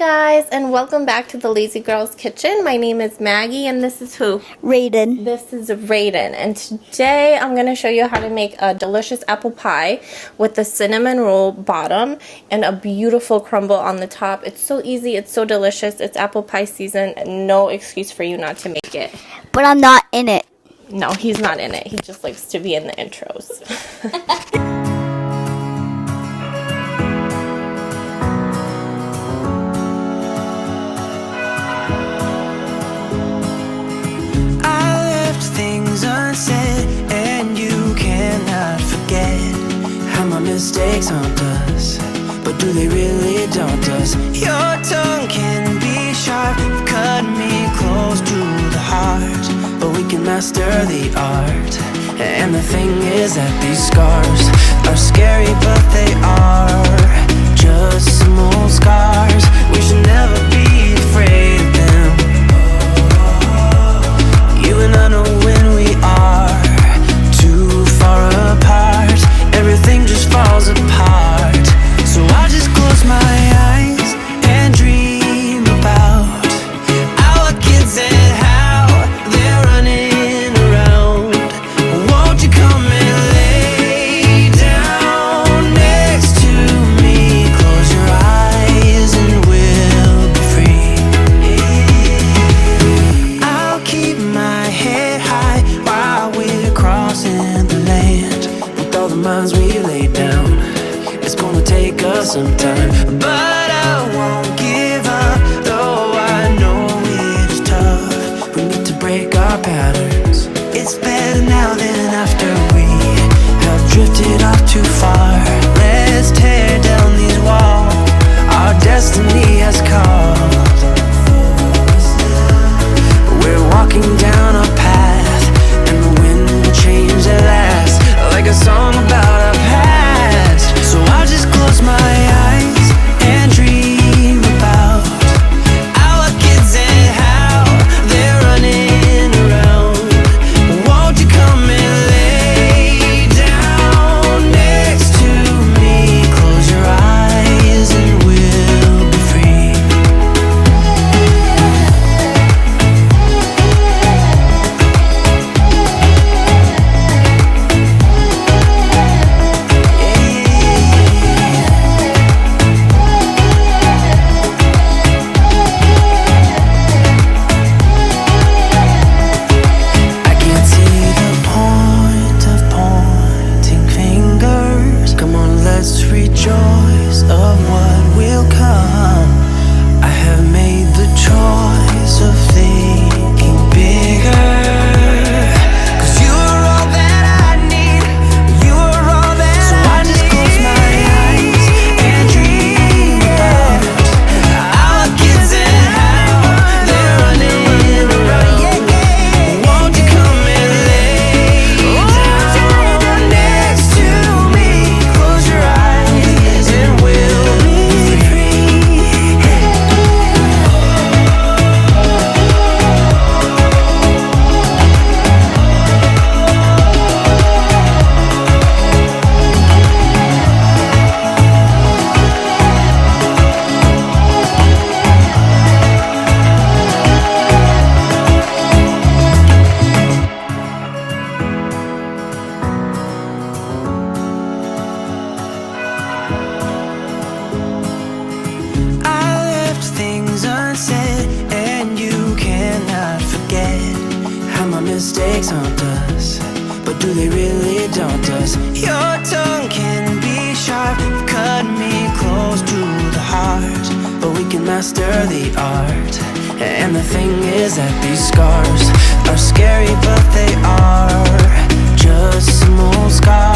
guys, and welcome back to the Lazy Girls Kitchen. My name is Maggie, and this is who? Raiden. This is Raiden, and today I'm going to show you how to make a delicious apple pie with the cinnamon roll bottom and a beautiful crumble on the top. It's so easy, it's so delicious, it's apple pie season, no excuse for you not to make it. But I'm not in it. No, he's not in it. He just likes to be in the intros. Unsaid, and you cannot forget how my mistakes haunt us, but do they really daunt us? Your tongue can be sharp, cut me close to the heart, but we can master the art. And the thing is that these scars are scary, but they are just some old scars. We should never be afraid of them. You and I know when we are too far apart, everything just falls apart. So I just close my eyes and dream about our kids and how they're running around. Won't you come and lay down next to me? Close your eyes and we'll be free. I'll keep my head high while we're crossing the land. With all the minds we lay down, it's gonna take us some time, but I won't give up, though I know it is tough. We need to break our patterns. It's better now than after we have drifted off too far. Let's tear down these walls our destiny has called. We're walking down a path, and the wind will change at last, like a song about our past. So I'll just close my eyes and dream about our kids and how they're running around. Won't you come and lay down next to me? Close your eyes and we'll be free. I can't see the point of pointing fingers. Come on, let's rejoice of what will come. I have made the choice of thinking bigger. 'Cause you are all that I need. You are all that I need. So I just close my eyes and dream about our kids and how they're running around. Won't you come and lay down next to me? Close your eyes and we'll be free. I left things unsaid, and you cannot forget how my mistakes haunt us, but do they really daunt us? Your tongue can be sharp, cut me close to the heart, but we can master the art. And the thing is that these scars are scary, but they are just some old scars.